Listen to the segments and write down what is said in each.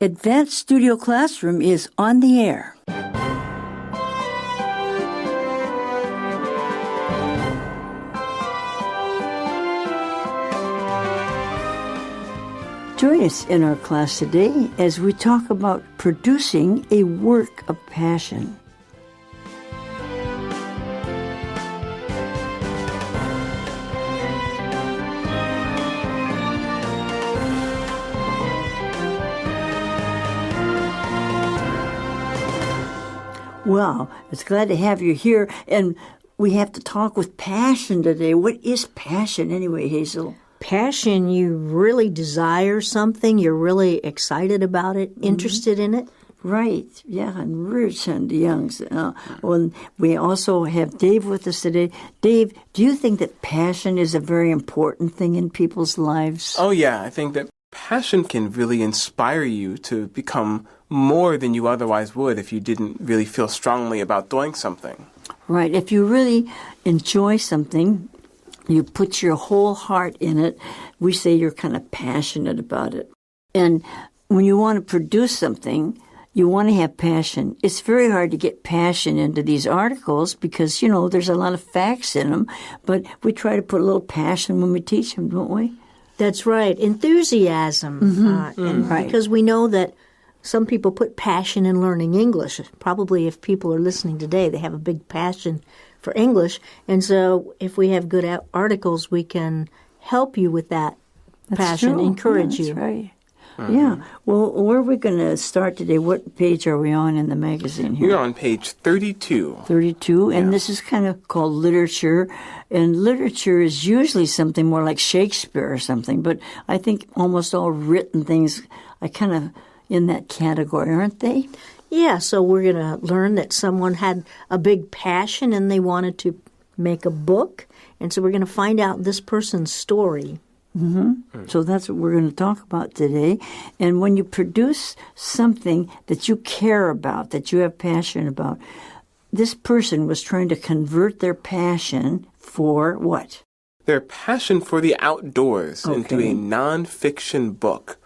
Advanced Studio Classroom is on the air. Join us in our class today as we talk about producing a work of passion. Well, it's glad to have you here, and we have to talk with passion today. What is passion anyway, Hazel? Passion, you really desire something, you're really excited about it, interested in it. Right, yeah, and Rich and the Youngs. We also have Dave with us today. Dave, do you think that passion is a very important thing in people's lives? Oh, yeah, I think that passion can really inspire you to become more than you otherwise would if you didn't really feel strongly about doing something. Right, if you really enjoy something, you put your whole heart in it, we say you're kind of passionate about it. And when you want to produce something, you want to have passion. It's very hard to get passion into these articles because, there's a lot of facts in them, but we try to put a little passion when we teach them, don't we? That's right, enthusiasm. Right. Because we know that some people put passion in learning English. Probably if people are listening today, they have a big passion for English. And so if we have good articles, we can help you with that passion, encourage you. That's right. Yeah. Well, where are we going to start today? What page are we on in the magazine here? We're on page 32. 32, and this is kind of called literature. And literature is usually something more like Shakespeare or something, but I think almost all written things are kind of in that category, aren't they? Yeah, so we're going to learn that someone had a big passion and they wanted to make a book. And so we're going to find out this person's story. Mm-hmm. So that's what we're going to talk about today. And when you produce something that you care about, that you have passion about, this person was trying to convert their passion for what? Their passion for the outdoors into a nonfiction book.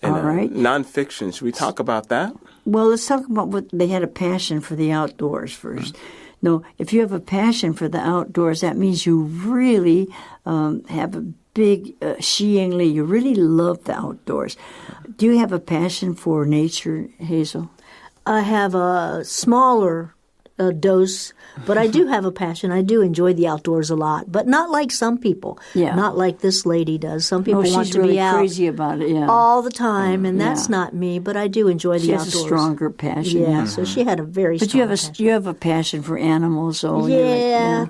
And all right. Nonfiction, should we talk about that? Well, let's talk about what they had a passion for the outdoors first. No, if you have a passion for the outdoors, that means you really have a big you really love the outdoors. Do you have a passion for nature, Hazel? I have a smaller dose, but I do have a passion. I do enjoy the outdoors a lot, but not like some people. Yeah. Not like this lady does. Some people want to really be out crazy about it, all the time, and that's not me, but I do enjoy the outdoors. She has a stronger passion. Yeah, so she had a very strong passion. But you have a passion for animals, so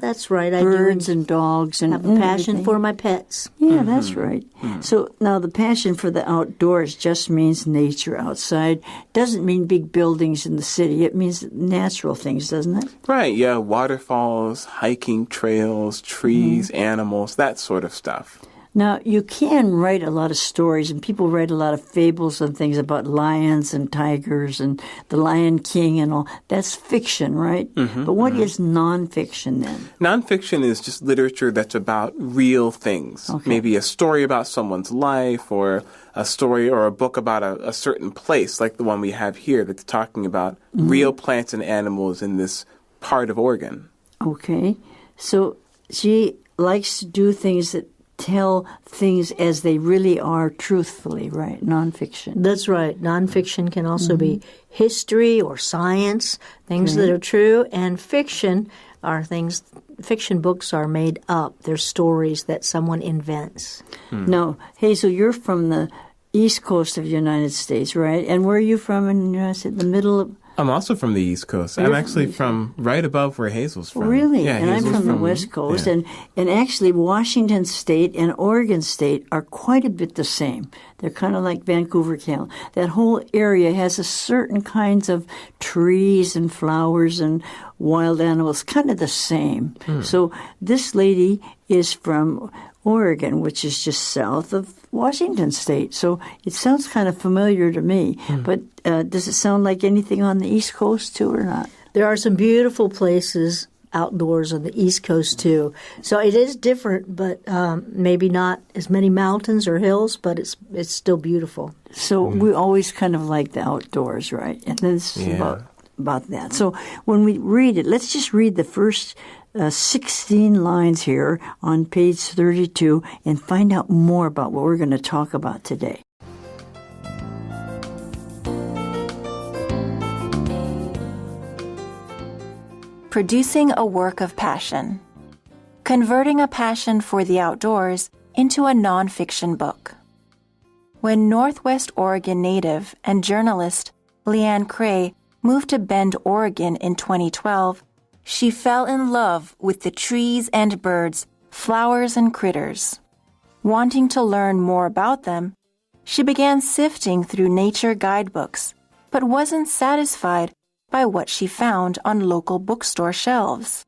that's right. I Birds and dogs and have a passion for my pets. Yeah, that's right. So now the passion for the outdoors just means nature outside. Doesn't mean big buildings in the city. It means natural things, doesn't it? Right, yeah, waterfalls, hiking trails, trees, animals, that sort of stuff. Now, you can write a lot of stories, and people write a lot of fables and things about lions and tigers and the Lion King and all. That's fiction, right? But what is nonfiction then? Nonfiction is just literature that's about real things. Okay. Maybe a story about someone's life or a story or a book about a certain place, like the one we have here that's talking about real plants and animals in this part of Oregon. Okay. So she likes to do things that tell things as they really are truthfully, right? Nonfiction. That's right. Nonfiction can also be history or science, things that are true, and fiction are things. Fiction books are made up. They're stories that someone invents. Now, Hazel, you're from the East Coast of the United States, right? And where are you from in the United States? The middle of... I'm also from the East Coast. I'm actually from right above where Hazel's from. Really? Yeah, and Hazel's I'm from the West Coast. Yeah. And actually, Washington State and Oregon State are quite a bit the same. They're kind of like Vancouver, Canada. That whole area has a certain kinds of trees and flowers and wild animals, kind of the same. So this lady is from Oregon, which is just south of Washington State. So it sounds kind of familiar to me. But does it sound like anything on the East Coast, too, or not? There are some beautiful places outdoors on the East Coast too. So it is different, but maybe not as many mountains or hills, but it's still beautiful. So we always kind of like the outdoors, right? And this is about that. So when we read it, let's just read the first 16 lines here on page 32 and find out more about what we're going to talk about today. Producing a work of passion. Converting a passion for the outdoors into a nonfiction book. When Northwest Oregon native and journalist Leanne Cray moved to Bend, Oregon in 2012, she fell in love with the trees and birds, flowers and critters. Wanting to learn more about them, she began sifting through nature guidebooks, but wasn't satisfied by what she found on local bookstore shelves.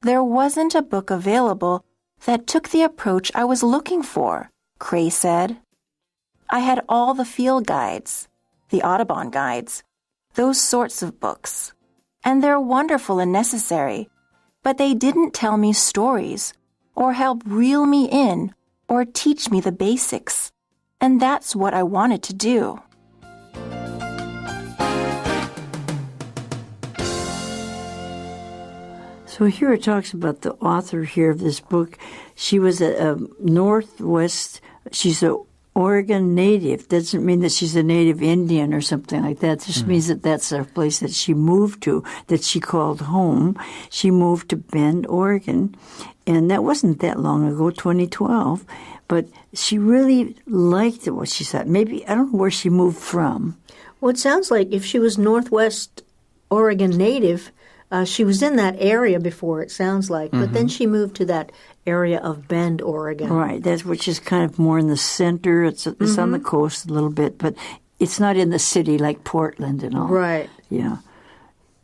There wasn't a book available that took the approach I was looking for, Cray said. I had all the field guides, the Audubon guides, those sorts of books, and they're wonderful and necessary, but they didn't tell me stories or help reel me in or teach me the basics, and that's what I wanted to do. So here it talks about the author here of this book. She was a Northwest, she's a Oregon native. Doesn't mean that she's a native Indian or something like that. It just means that that's a place that she moved to, that she called home. She moved to Bend, Oregon, and that wasn't that long ago, 2012. But she really liked it, what she said. Maybe, I don't know where she moved from. Well, it sounds like if she was Northwest Oregon native, she was in that area before, it sounds like, but then she moved to that area of Bend, Oregon. Right, that's which is kind of more in the center. It's on the coast a little bit, but it's not in the city like Portland and all. Right. Yeah.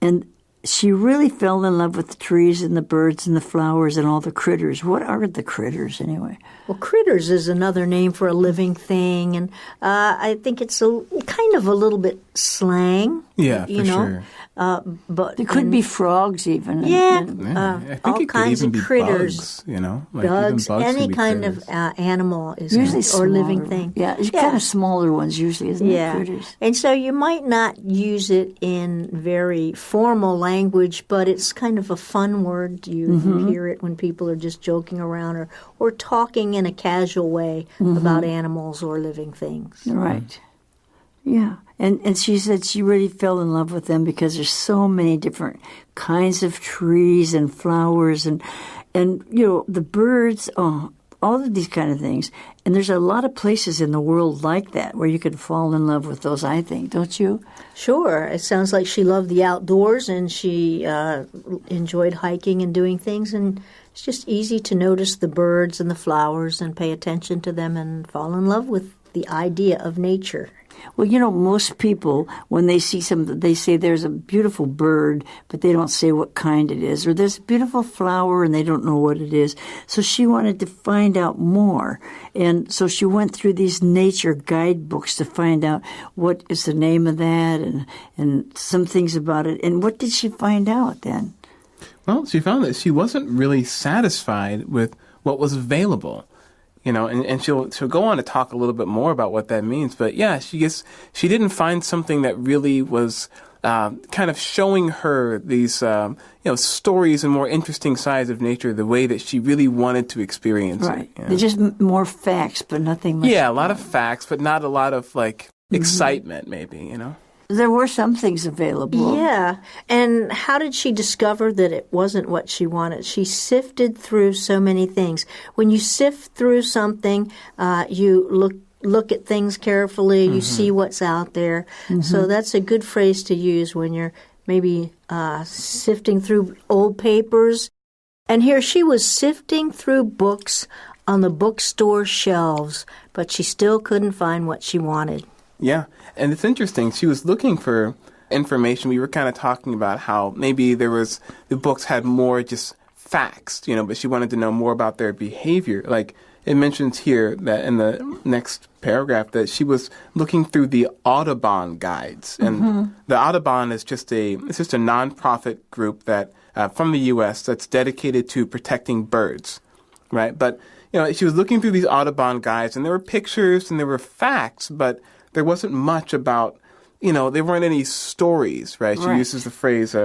And she really fell in love with the trees and the birds and the flowers and all the critters. What are the critters anyway? Well, critters is another name for a living thing, and I think it's kind of a little bit slang. Yeah, you for know? sure. But There could be frogs even. Yeah, Yeah, I think all it could kinds even of be critters. bugs, you know? Like bugs, even bugs any can be kind critters. of animal is Usually or living smaller. thing. Yeah, it's kind of smaller ones usually, isn't it, Yeah, critters? and so you might not use it in very formal language, but it's kind of a fun word. You hear it when people are just joking around or talking in a casual way about animals or living things. Right. Yeah. And she said she really fell in love with them because there's so many different kinds of trees and flowers and you know, the birds, all of these kind of things. And there's a lot of places in the world like that where you could fall in love with those, I think, don't you? Sure. It sounds like she loved the outdoors and she enjoyed hiking and doing things. And it's just easy to notice the birds and the flowers and pay attention to them and fall in love with the idea of nature. Well, you know, most people, when they see something, they say there's a beautiful bird, but they don't say what kind it is. Or there's a beautiful flower, and they don't know what it is. So she wanted to find out more. And so she went through these nature guidebooks to find out what is the name of that and some things about it. And what did she find out then? Well, she found that she wasn't really satisfied with what was available. You know, and she'll go on to talk a little bit more about what that means. But yeah, she didn't find something that really was kind of showing her these stories and more interesting sides of nature the way that she really wanted to experience Right. it. You know? They're just more facts, but nothing much. Yeah, a lot of facts, but not a lot of like excitement, maybe. You know. There were some things available. Yeah. And how did she discover that it wasn't what she wanted? She sifted through so many things. When you sift through something, you look at things carefully, you see what's out there. So that's a good phrase to use when you're maybe sifting through old papers. And here she was sifting through books on the bookstore shelves, but she still couldn't find what she wanted. Yeah, and it's interesting. She was looking for information. We were kind of talking about how maybe the books had more just facts, you know, but she wanted to know more about their behavior. Like it mentions here that in the next paragraph that she was looking through the Audubon guides, and the Audubon is just a nonprofit group that from the U.S. that's dedicated to protecting birds, right? But, she was looking through these Audubon guides, and there were pictures and there were facts, but there wasn't much about, there weren't any stories, right? She uses the phrase,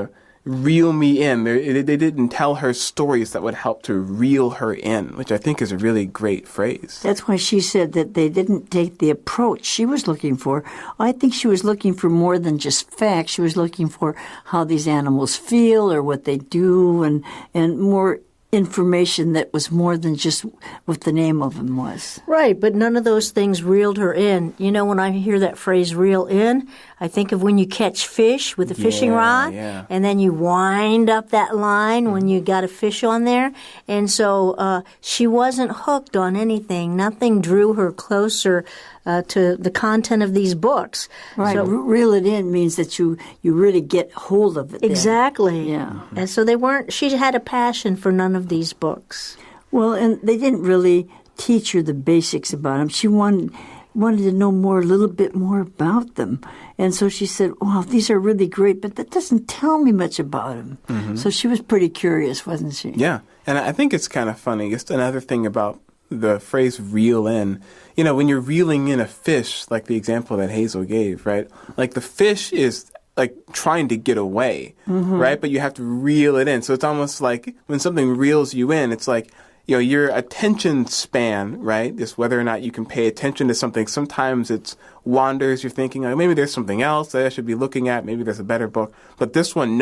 reel me in. They didn't tell her stories that would help to reel her in, which I think is a really great phrase. That's why she said that they didn't take the approach she was looking for. I think she was looking for more than just facts. She was looking for how these animals feel or what they do and more information that was more than just what the name of them was. Right, but none of those things reeled her in. When I hear that phrase reel in, I think of when you catch fish with a fishing rod, and then you wind up that line when you got a fish on there. And so she wasn't hooked on anything. Nothing drew her closer to the content of these books. Right, so, reel it in means that you really get hold of it. Exactly. Then. Yeah. And so she had a passion for none of these books. Well, and they didn't really teach her the basics about them. She wanted to know a little bit more about them. And so she said, wow, these are really great, but that doesn't tell me much about them. Mm-hmm. So she was pretty curious, wasn't she? Yeah, and I think it's kind of funny. Just another thing about the phrase reel in, when you're reeling in a fish, like the example that Hazel gave, right? Like the fish is like trying to get away, right? But you have to reel it in. So it's almost like when something reels you in, it's like, your attention span, right? Just whether or not you can pay attention to something. Sometimes it's wanders. You're thinking, maybe there's something else that I should be looking at. Maybe there's a better book. But this one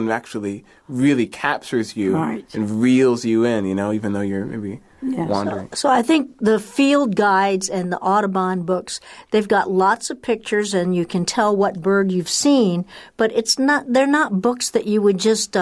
actually really captures you and reels you in, even though you're maybe wandering. So I think the field guides and the Audubon books, they've got lots of pictures and you can tell what bird you've seen, but they're not books that you would just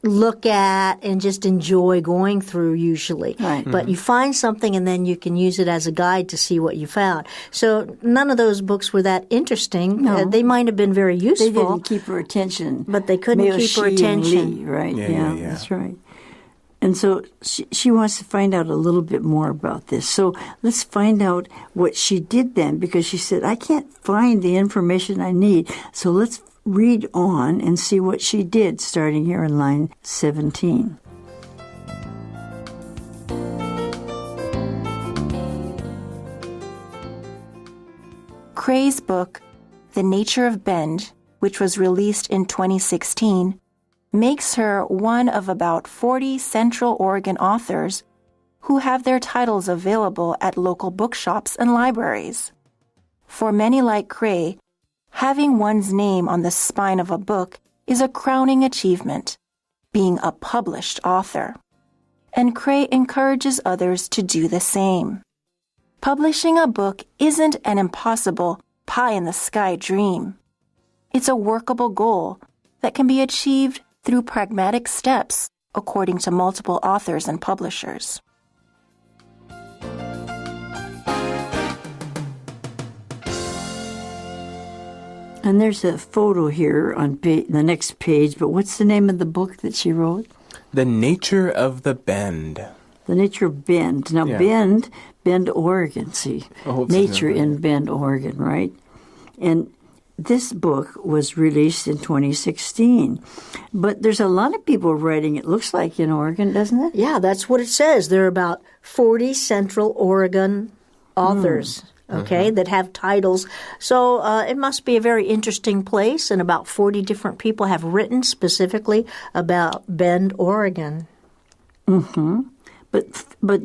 look at and just enjoy going through usually. Right. But you find something and then you can use it as a guide to see what you found. So none of those books were that interesting. No. They might have been very useful. They didn't keep her attention. But they couldn't keep her attention. Lee, right? Yeah, That's right. And so she wants to find out a little bit more about this. So let's find out what she did then, because she said, I can't find the information I need. So let's read on and see what she did, starting here in line 17. Cray's book, The Nature of Bend, which was released in 2016, makes her one of about 40 Central Oregon authors who have their titles available at local bookshops and libraries. For many like Cray, having one's name on the spine of a book is a crowning achievement, being a published author. And Cray encourages others to do the same. Publishing a book isn't an impossible, pie-in-the-sky dream. It's a workable goal that can be achieved through pragmatic steps, according to multiple authors and publishers. And there's a photo here on the next page, but what's the name of the book that she wrote? The Nature of the Bend. The Nature of Bend. Now, Bend, Oregon, see. Nature in Bend, Oregon, right? And this book was released in 2016. But there's a lot of people writing, it looks like, in Oregon, doesn't it? Yeah, that's what it says. There are about 40 Central Oregon authors. That have titles. So it must be a very interesting place, and about 40 different people have written specifically about Bend, Oregon. Mm-hmm. But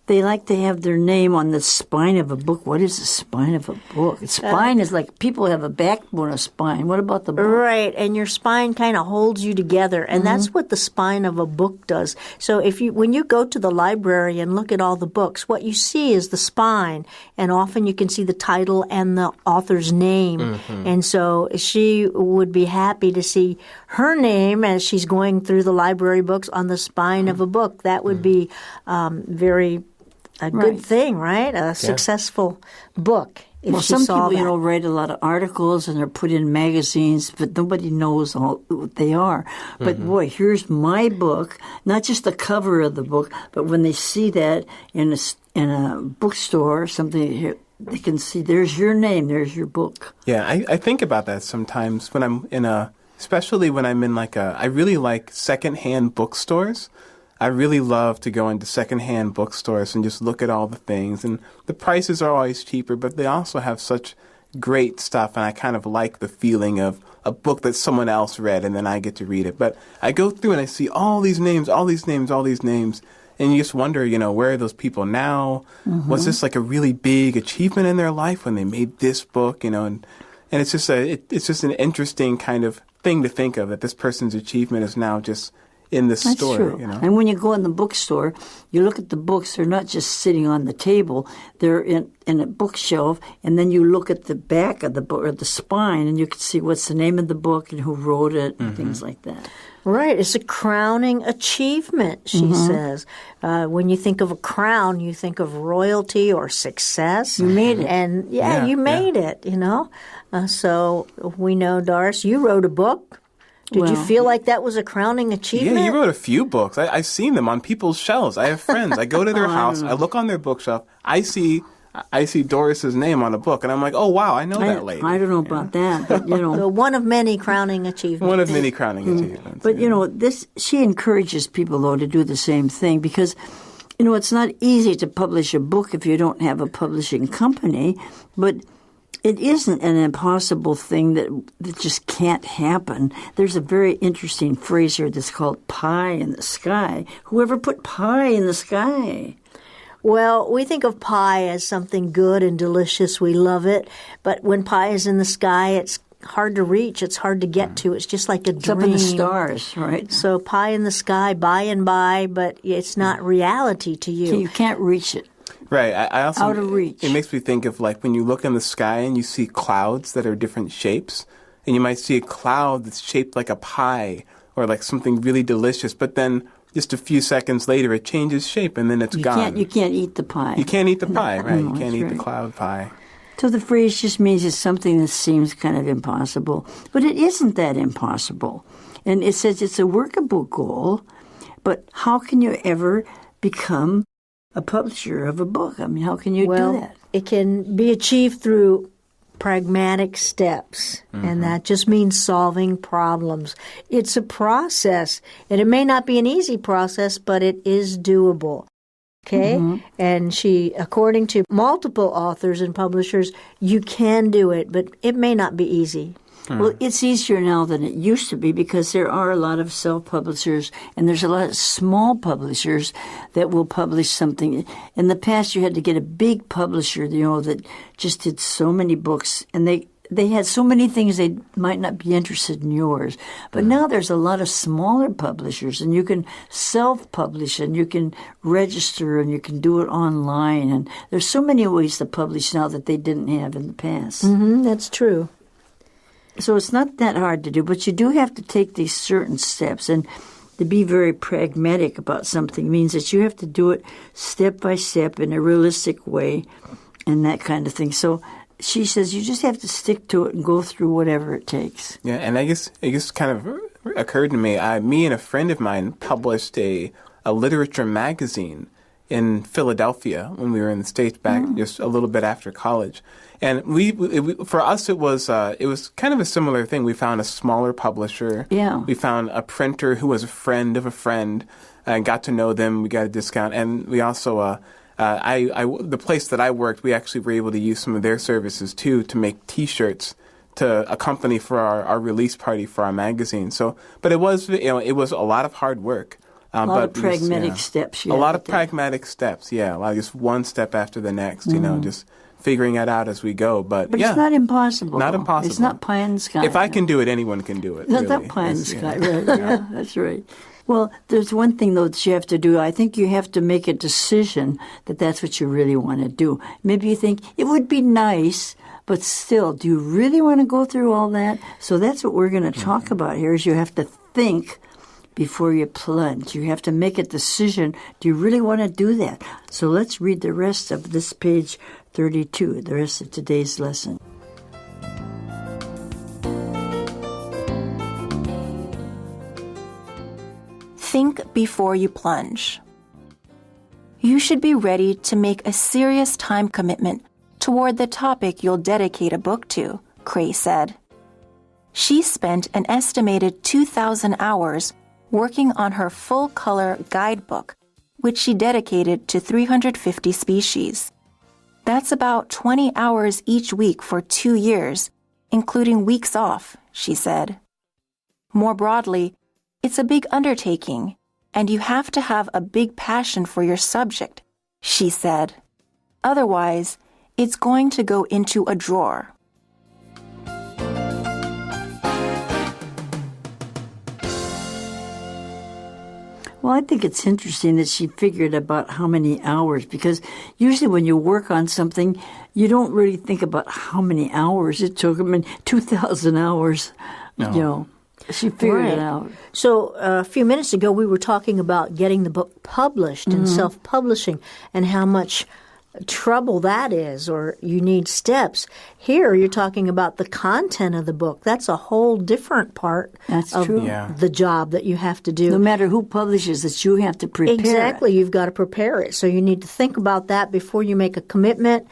they like to have their name on the spine of a book. What is the spine of a book? Spine is like people have a backbone, a spine. What about the book? Right, and your spine kind of holds you together, and that's what the spine of a book does. So when you go to the library and look at all the books, what you see is the spine, and often you can see the title and the author's name. And so she would be happy to see her name as she's going through the library books on the spine of a book. That would be very a good thing, right? A successful book. Well, some people, write a lot of articles and they're put in magazines, but nobody knows what they are. But boy, here's my book, not just the cover of the book, but when they see that in a bookstore or something, they can see there's your name, there's your book. Yeah, I think about that sometimes when I'm in a especially when I'm in I really like secondhand bookstores. I really love to go into secondhand bookstores and just look at all the things. And the prices are always cheaper, but they also have such great stuff. And I kind of like the feeling of a book that someone else read and then I get to read it. But I go through and I see all these names, all these names, all these names. And you just wonder, where are those people now? Was this like a really big achievement in their life when they made this book, and it's just it's just an interesting kind of thing to think of, that this person's achievement is now just in this That's store. true. And when you go in the bookstore, you look at the books. They're not just sitting on the table. They're in a bookshelf, and then you look at the back of the book or the spine, and you can see what's the name of the book and who wrote it and things like that. Right. It's a crowning achievement, she says. When you think of a crown, you think of royalty or success. You made it. And you made it, So we know, Doris, you wrote a book. Did you feel like that was a crowning achievement? Yeah, you wrote a few books. I've seen them on people's shelves. I have friends. I go to their house. I look on their bookshelf. I see Doris's name on a book, and I'm like, oh, wow, I know that lady. I don't know about that, but, So one of many crowning achievements. One of many crowning achievements. But, she encourages people, though, to do the same thing because, it's not easy to publish a book if you don't have a publishing company, but it isn't an impossible thing that just can't happen. There's a very interesting phrase here that's called pie in the sky. Whoever put pie in the sky? Well, we think of pie as something good and delicious. We love it. But when pie is in the sky, it's hard to reach. It's hard to get to. It's just like a It's dream. up in the stars, right? So pie in the sky, by and by, but it's not reality to you. You can't reach it. Right. I also, Out of reach. It makes me think of when you look in the sky and you see clouds that are different shapes, and you might see a cloud that's shaped like a pie or like something really delicious, but then just a few seconds later it changes shape and then it's gone. You can't eat the pie. You can't eat the pie, right? No, You can't that's eat right. the cloud pie. So the phrase just means it's something that seems kind of impossible, but it isn't that impossible. And it says it's a workable goal, but how can you ever become a publisher of a book? I mean, how can you do that? It can be achieved through pragmatic steps, and that just means solving problems. It's a process, and it may not be an easy process, but it is doable. Okay? And according to multiple authors and publishers, you can do it, but it may not be easy. Well, it's easier now than it used to be because there are a lot of self-publishers and there's a lot of small publishers that will publish something. In the past, you had to get a big publisher, that just did so many books, and they had so many things they might not be interested in yours. But now there's a lot of smaller publishers, and you can self-publish, and you can register, and you can do it online. And there's so many ways to publish now that they didn't have in the past. That's true. So it's not that hard to do, but you do have to take these certain steps. And to be very pragmatic about something means that you have to do it step by step in a realistic way and that kind of thing. So she says you just have to stick to it and go through whatever it takes. Yeah, and I guess it just kind of occurred to me, me and a friend of mine published a literature magazine in Philadelphia when we were in the States back just a little bit after college. And for us, it was kind of a similar thing. We found a smaller publisher. Yeah. We found a printer who was a friend of a friend and got to know them. We got a discount. And we also, the place that I worked, we actually were able to use some of their services too to make T-shirts to accompany for our release party for our magazine. So, but it was a lot of hard work. A lot of pragmatic steps. A lot of pragmatic steps, yeah. Like just one step after the next, just figuring it out as we go. But it's not impossible. Not though. impossible. It's not pie in the sky. If I can do it, anyone can do it. Not really. that pie in the sky, right? Yeah, that's right. Well, there's one thing, though, that you have to do. I think you have to make a decision that that's what you really want to do. Maybe you think it would be nice, but still, do you really want to go through all that? So that's what we're going to talk about here is you have to think before you plunge. You have to make a decision. Do you really want to do that? So let's read the rest of this page 32, the rest of today's lesson. Think before you plunge. You should be ready to make a serious time commitment toward the topic you'll dedicate a book to, Cray said. She spent an estimated 2,000 hours working on her full-color guidebook, which she dedicated to 350 species. That's about 20 hours each week for 2 years, including weeks off, she said. More broadly, it's a big undertaking, and you have to have a big passion for your subject, she said. Otherwise, it's going to go into a drawer. Well, I think it's interesting that she figured about how many hours, because usually when you work on something, you don't really think about how many hours it took. I mean, 2,000 hours, she figured it out. So a few minutes ago, we were talking about getting the book published and self-publishing and how much trouble that is, or you need steps. Here, you're talking about the content of the book. That's a whole different part of the job that you have to do. No matter who publishes it, you have to prepare Exactly. You've got to prepare it. So you need to think about that before you make a commitment,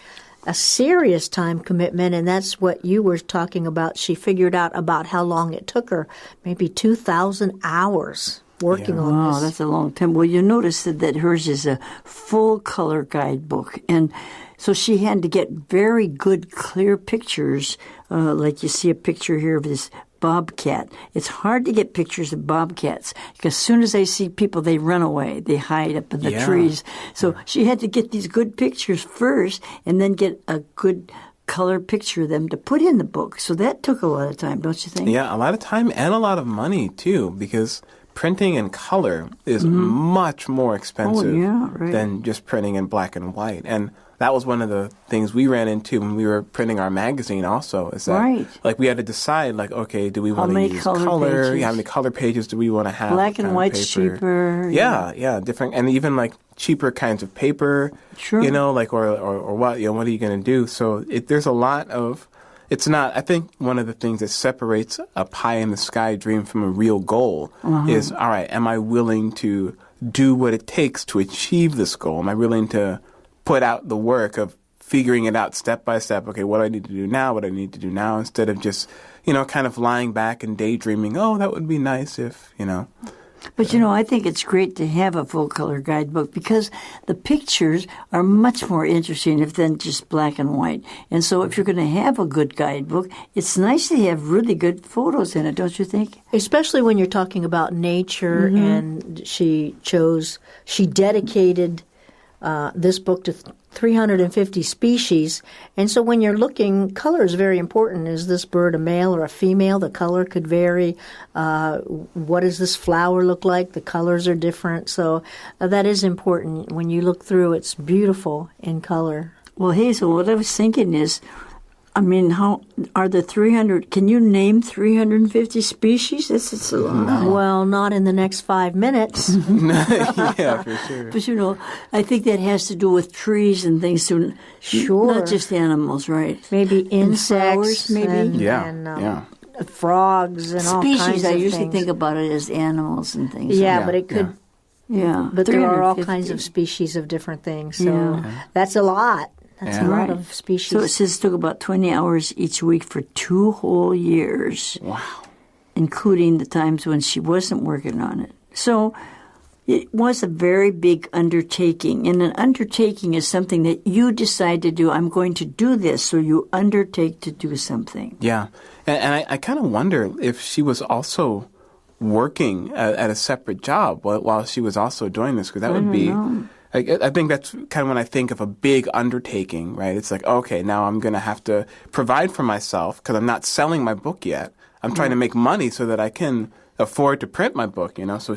a serious time commitment, and that's what you were talking about. She figured out about how long it took her, maybe 2,000 hours. Working on this. Wow, that's a long time. Well, you notice that hers is a full-color guidebook, and so she had to get very good, clear pictures, like you see a picture here of this bobcat. It's hard to get pictures of bobcats, because as soon as they see people, they run away. They hide up in the trees. So she had to get these good pictures first, and then get a good color picture of them to put in the book. So that took a lot of time, don't you think? Yeah, a lot of time and a lot of money, too, because printing in color is much more expensive than just printing in black and white. And that was one of the things we ran into when we were printing our magazine also, is that like we had to decide, like, okay, do we want to use color? How many color pages do we want to have? Black and white's cheaper. Yeah, different. And even like cheaper kinds of paper, like, or what, what are you going to do? So there's a lot of, it's not, I think one of the things that separates a pie-in-the-sky dream from a real goal is, all right, am I willing to do what it takes to achieve this goal? Am I willing to put out the work of figuring it out step by step? Okay, what do I need to do now? What do I need to do now? Instead of just, kind of lying back and daydreaming, oh, that would be nice if, But, I think it's great to have a full-color guidebook because the pictures are much more interesting than just black and white. And so if you're going to have a good guidebook, it's nice to have really good photos in it, don't you think? Especially when you're talking about nature, and she dedicated this book to 350 species. And so when you're looking, color is very important. Is this bird a male or a female? The color could vary. What does this flower look like? The colors are different. So that is important. When you look through, it's beautiful in color. Well, Hazel, what I was thinking is, how are the 300? Can you name 350 species? It's a lot. No. Well, not in the next 5 minutes. Yeah, for sure. But I think that has to do with trees and things too. Sure, not just animals, right? Maybe insects, flowers, maybe. And frogs and all species. kinds of things. I usually think about it as animals and things. Yeah, but it could. Yeah, but there are all kinds of species of different things. So that's a lot. That's a lot of species. So it says it took about 20 hours each week for 2 whole years. Wow. Including the times when she wasn't working on it. So it was a very big undertaking. And an undertaking is something that you decide to do. I'm going to do this. So you undertake to do something. Yeah. And I kind of wonder if she was also working at a separate job while she was also doing this, because that would be... I think that's kind of when I think of a big undertaking, right? It's like, okay, now I'm going to have to provide for myself because I'm not selling my book yet. I'm trying to make money so that I can afford to print my book, So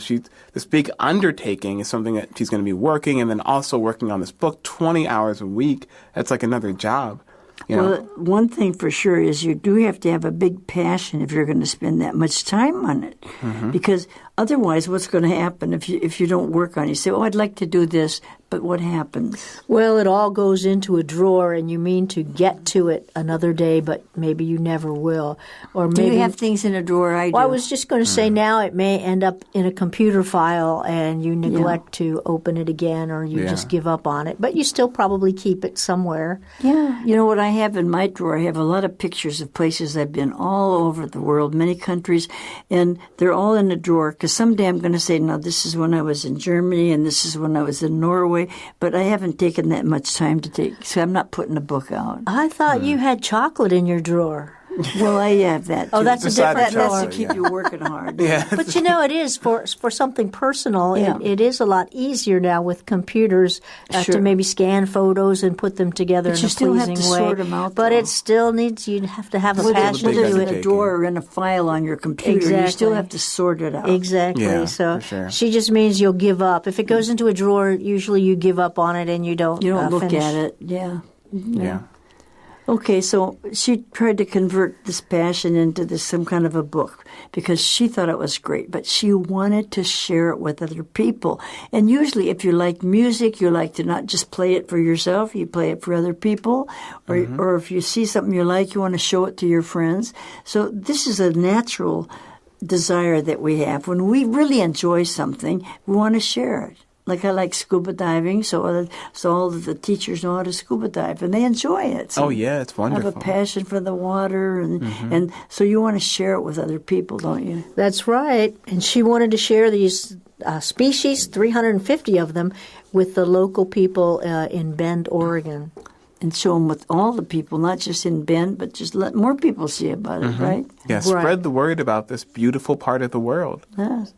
this big undertaking is something that she's going to be working and then also working on this book 20 hours a week. That's like another job. Well, one thing for sure is you do have to have a big passion if you're going to spend that much time on it. Because Otherwise, what's going to happen if you don't work on it? You say, "Oh, I'd like to do this," but what happens? Well, it all goes into a drawer, and you mean to get to it another day, but maybe you never will. Or Do maybe you have things in a drawer? I do. Well, I was just going to say now it may end up in a computer file, and you neglect to open it again, or you just give up on it. But you still probably keep it somewhere. Yeah. You know what I have in my drawer? I have a lot of pictures of places I've been all over the world, many countries, and they're all in a drawer because someday I'm going to say, no, this is when I was in Germany and this is when I was in Norway, but I haven't taken that much time to take, so I'm not putting a book out. I thought you had chocolate in your drawer. Well, I have that too. Oh, that's a Beside different the drawer. That's to keep you working hard. Yeah. But it is for something personal. Yeah. It is a lot easier now with computers Sure. to maybe scan photos and put them together But in you a still have pleasing to way. sort 'em out, but though. it still needs you have to have a Whether passion big to it's do in it. a drawer or in a file on your computer, you still Exactly. have to sort it out. Exactly. Yeah, So for sure. she just means you'll give up. If it goes into a drawer, usually you give up on it and you don't. You don't look finish. at it. Yeah. Yeah. Okay, so she tried to convert this passion into some kind of a book because she thought it was great, but she wanted to share it with other people. And usually if you like music, you like to not just play it for yourself, you play it for other people. Or if you see something you like, you want to show it to your friends. So this is a natural desire that we have. When we really enjoy something, we want to share it. Like I like scuba diving, so all of the teachers know how to scuba dive, and they enjoy it. So Oh, yeah, it's I wonderful. have a passion for the water, and so you want to share it with other people, don't you? That's right. And she wanted to share these species, 350 of them, with the local people in Bend, Oregon. And show them with all the people, not just in Bend, but just let more people see about it, right? Yeah, spread the word about this beautiful part of the world. Yes.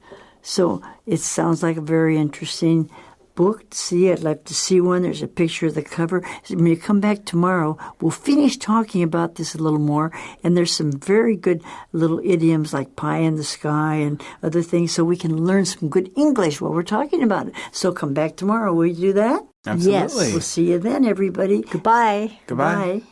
So it sounds like a very interesting book to see. I'd like to see one. There's a picture of the cover. When you come back tomorrow, we'll finish talking about this a little more. And there's some very good little idioms like pie in the sky and other things so we can learn some good English while we're talking about it. So come back tomorrow. Will you do that? Absolutely. We'll see you then, everybody. Goodbye. Goodbye. Bye.